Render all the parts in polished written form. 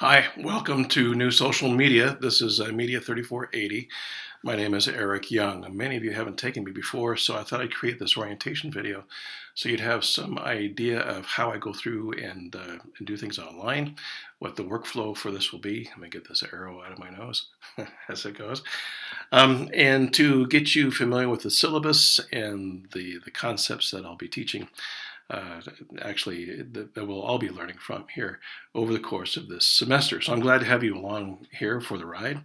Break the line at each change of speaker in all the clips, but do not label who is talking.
Hi, welcome to New Social Media. This is Media 3480. My name is Eric Young. Many of you haven't taken me before, so I thought I'd create this orientation video so you'd have some idea of how I go through and do things online, what the workflow for this will be. Let me get this arrow out of my nose as it goes. And to get you familiar with the syllabus and the concepts that I'll be teaching. That we'll all be learning from here over the course of this semester. So I'm glad to have you along here for the ride.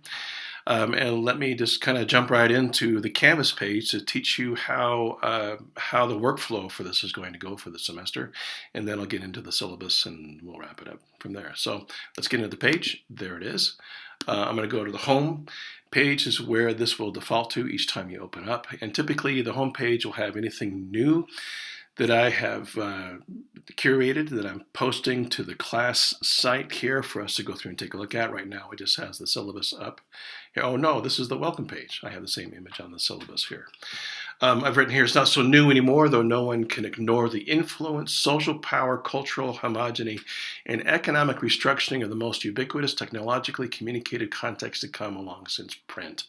And let me just kind of jump right into the Canvas page to teach you how the workflow for this is going to go for the semester. And then I'll get into the syllabus and we'll wrap it up from there. So let's get into the page. There it is. I'm going to go to the home page is where this will default to each time you open up. And typically the home page will have anything new that I have curated, that I'm posting to the class site here for us to go through and take a look at. Right now it just has the syllabus up here. Oh no, this is the welcome page. I have the same image on the syllabus here. I've written here, it's not so new anymore, though no one can ignore the influence, social power, cultural homogeny, and economic restructuring of the most ubiquitous, technologically communicated context to come along since print.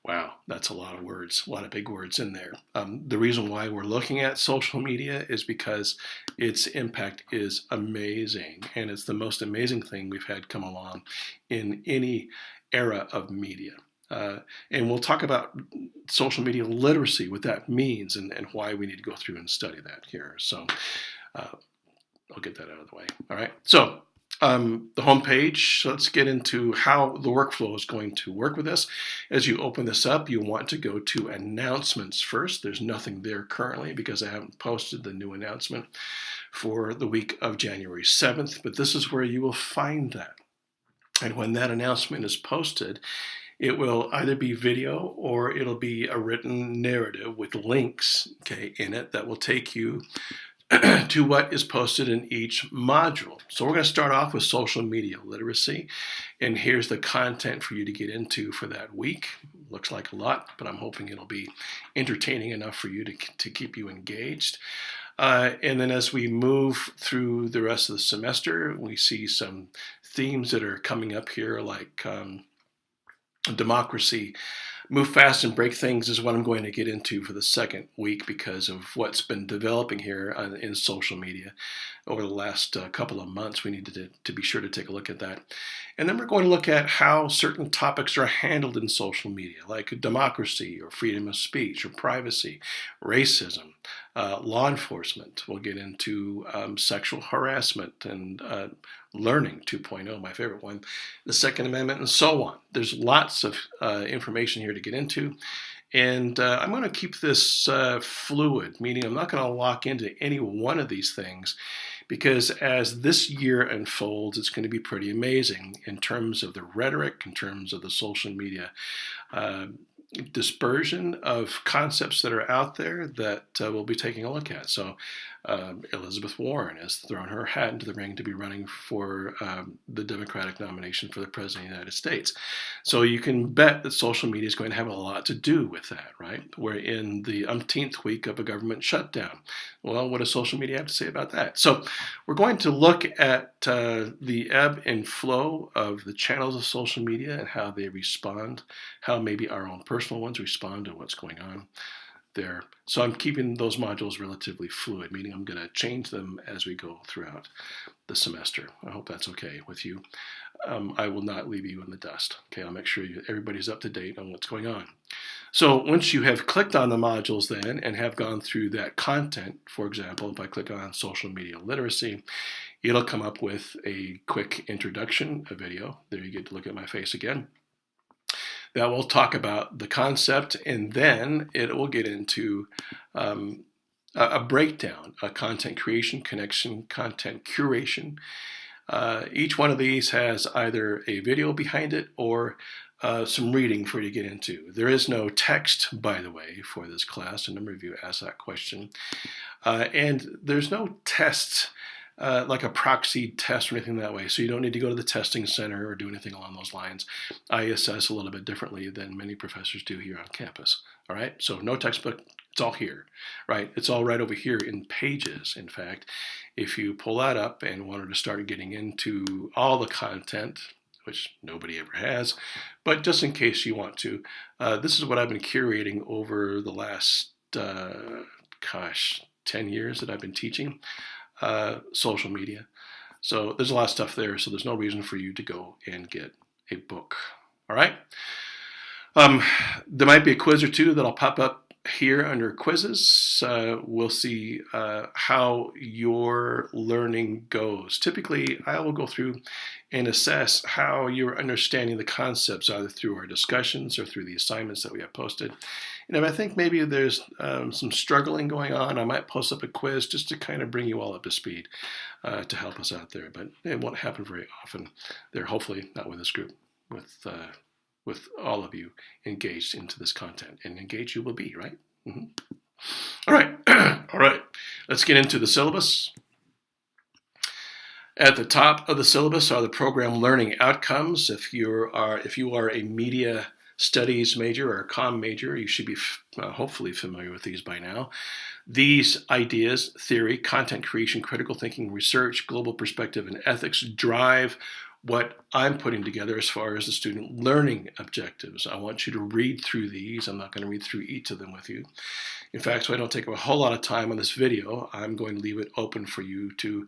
Wow, that's a lot of words, a lot of big words in there. The reason why we're looking at social media is because its impact is amazing, and it's the most amazing thing we've had come along in any era of media. And we'll talk about social media literacy, what that means, and why we need to go through and study that here. So I'll get that out of the way. All right. So the home page, let's get into how the workflow is going to work with this. As you open this up, you want to go to announcements first. There's nothing there currently because I haven't posted the new announcement for the week of January 7th, but this is where you will find that. And when that announcement is posted, it will either be video or it'll be a written narrative with links, in it that will take you to what is posted in each module. So we're going to start off with social media literacy, and here's the content for you to get into for that week. Looks like a lot, but I'm hoping it'll be entertaining enough for you to keep you engaged. And then as we move through the rest of the semester, we see some themes that are coming up here, like democracy. Move fast and break things is what I'm going to get into for the second week because of what's been developing here in social media over the last couple of months. We need to be sure to take a look at that. And then we're going to look at how certain topics are handled in social media, like democracy or freedom of speech or privacy, racism, law enforcement. We'll get into sexual harassment and learning 2.0, my favorite one, the Second Amendment, and so on. There's lots of information here to get into. And I'm going to keep this fluid, meaning I'm not going to lock into any one of these things because as this year unfolds, it's going to be pretty amazing in terms of the rhetoric, in terms of the social media dispersion of concepts that are out there that we'll be taking a look at. So Elizabeth Warren has thrown her hat into the ring to be running for the Democratic nomination for the President of the United States. So you can bet that social media is going to have a lot to do with that, right? We're in the umpteenth week of a government shutdown. Well, what does social media have to say about that? So we're going to look at the ebb and flow of the channels of social media and how they respond, how maybe our own personal ones respond to what's going on there. So I'm keeping those modules relatively fluid, meaning I'm going to change them as we go throughout the semester. I hope that's okay with you. I will not leave you in the dust. Okay, I'll make sure everybody's up to date on what's going on. So once you have clicked on the modules then and have gone through that content, for example, if I click on social media literacy, it'll come up with a quick introduction, a video. There you get to look at my face again. That will talk about the concept, and then it will get into a breakdown, a content creation, connection, content curation. Each one of these has either a video behind it or some reading for you to get into. There is no text, by the way, for this class. A number of you asked that question. And there's no tests like a proxy test or anything that way. So you don't need to go to the testing center or do anything along those lines. I assess a little bit differently than many professors do here on campus. All right, so no textbook It's all here, right? It's all right over here in Pages. In fact, if you pull that up and wanted to start getting into all the content, which nobody ever has, but just in case you want to, this is what I've been curating over the last, 10 years that I've been teaching social media. So there's a lot of stuff there, so there's no reason for you to go and get a book. All right? There might be a quiz or two that'll pop up here under quizzes. We'll see how your learning goes. Typically, I will go through and assess how you're understanding the concepts, either through our discussions or through the assignments that we have posted. And if I think maybe there's some struggling going on, I might post up a quiz just to kind of bring you all up to speed to help us out there. But it won't happen very often. They're hopefully not with this group, with all of you engaged into this content. And engaged you will be, right? Mm-hmm. All right. All right. Let's get into the syllabus. At the top of the syllabus are the program learning outcomes. If you are a media studies major or a comm major, you should be hopefully familiar with these by now. These ideas, theory, content creation, critical thinking, research, global perspective, and ethics drive what I'm putting together as far as the student learning objectives. I want you to read through these. I'm not going to read through each of them with you. In fact, so I don't take a whole lot of time on this video, I'm going to leave it open for you to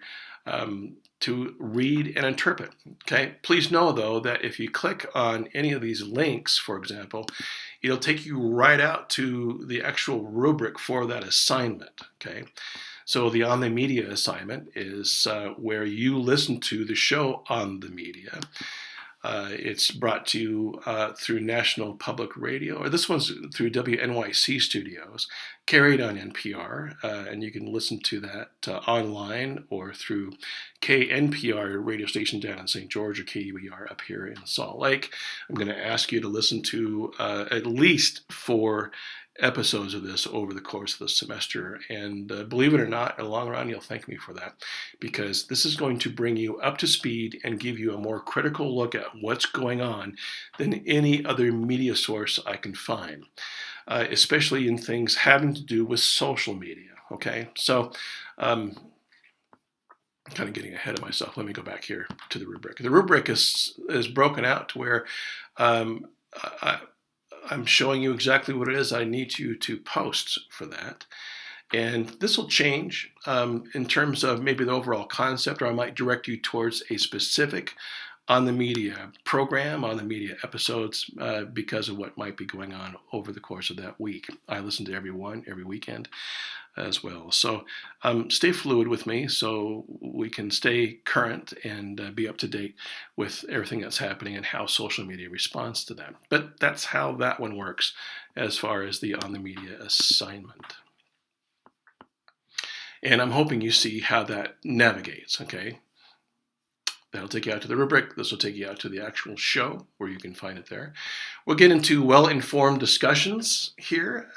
read and interpret. Okay. Please know, though, that if you click on any of these links, for example, it'll take you right out to the actual rubric for that assignment. Okay. So the On the Media assignment is where you listen to the show On the Media. It's brought to you through National Public Radio, or this one's through WNYC Studios, carried on NPR, and you can listen to that online or through KNPR radio station down in St. George, or KUER up here in Salt Lake. I'm going to ask you to listen to at least 4 episodes of this over the course of the semester, and believe it or not, in the long run, you'll thank me for that, because this is going to bring you up to speed and give you a more critical look at what's going on than any other media source I can find, especially in things having to do with social media. Okay, so I'm kind of getting ahead of myself. Let me go back here to the rubric. The rubric is broken out to where I'm showing you exactly what it is I need you to post for that. And this will change in terms of maybe the overall concept, or I might direct you towards a specific On the Media program, On the Media episodes, because of what might be going on over the course of that week. I listen to every one every weekend as well. So stay fluid with me so we can stay current and be up to date with everything that's happening and how social media responds to that. But that's how that one works as far as the On the Media assignment. And I'm hoping you see how that navigates, okay? That'll take you out to the rubric. This will take you out to the actual show where you can find it there. We'll get into well-informed discussions here.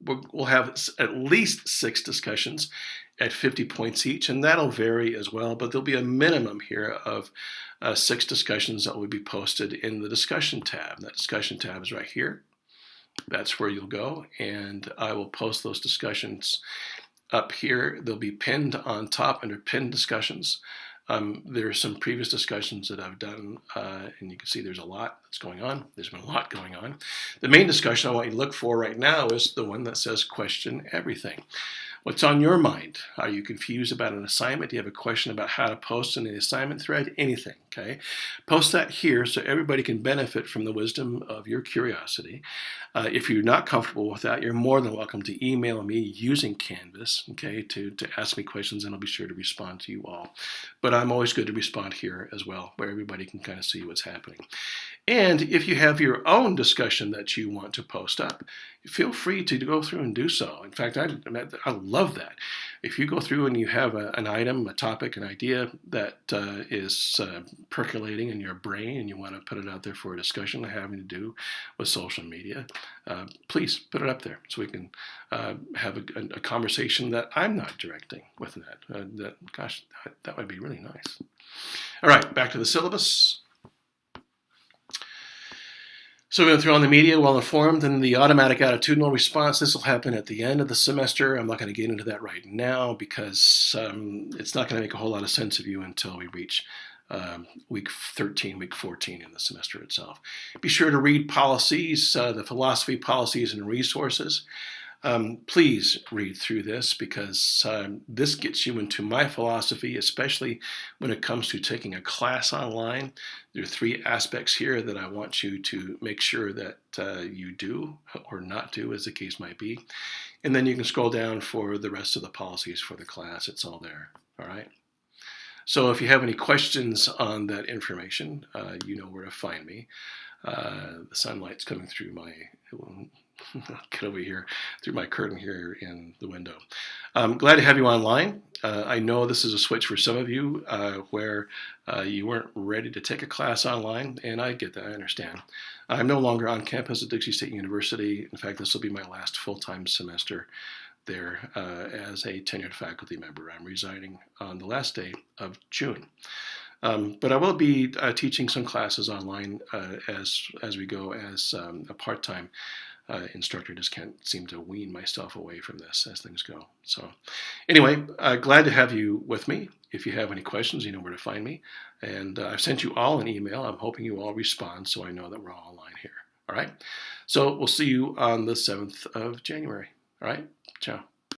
We'll have at least 6 discussions at 50 points each, and that'll vary as well, but there'll be a minimum here of 6 discussions that will be posted in the discussion tab. That discussion tab is right here. That's where you'll go, and I will post those discussions up here. They'll be pinned on top under pinned discussions. There are some previous discussions that I've done, and you can see there's a lot that's going on. There's been a lot going on. The main discussion I want you to look for right now is the one that says question everything. What's on your mind? Are you confused about an assignment? Do you have a question about how to post in the assignment thread? Anything, okay? Post that here so everybody can benefit from the wisdom of your curiosity. If you're not comfortable with that, you're more than welcome to email me using Canvas, okay, to ask me questions, and I'll be sure to respond to you all. But I'm always good to respond here as well, where everybody can kind of see what's happening. And if you have your own discussion that you want to post up, feel free to go through and do so. In fact, I love that. If you go through and you have an item, a topic, an idea that is percolating in your brain and you want to put it out there for a discussion having to do with social media, please put it up there so we can have a conversation that I'm not directing with that. Gosh, that would be really nice. All right, back to the syllabus. So we're going through on the media, well-informed, and the automatic attitudinal response. This will happen at the end of the semester. I'm not going to get into that right now because it's not going to make a whole lot of sense of you until we reach week 13, week 14 in the semester itself. Be sure to read policies, the philosophy, policies, and resources. Please read through this because this gets you into my philosophy, especially when it comes to taking a class online. There are three aspects here that I want you to make sure that you do or not do, as the case might be. And then you can scroll down for the rest of the policies for the class. It's all there. All right. So if you have any questions on that information, you know where to find me. The sunlight's coming through my... get over here through my curtain here in the window. I'm glad to have you online. I know this is a switch for some of you where you weren't ready to take a class online, and I get that, I understand. I'm no longer on campus at Dixie State University. In fact, this will be my last full-time semester there as a tenured faculty member. I'm resigning on the last day of June. But I will be teaching some classes online as we go as a part-time instructor. Just can't seem to wean myself away from this as things go. So anyway, glad to have you with me. If you have any questions, you know where to find me. And I've sent you all an email. I'm hoping you all respond so I know that we're all online here. All right. So we'll see you on the 7th of January. All right. Ciao.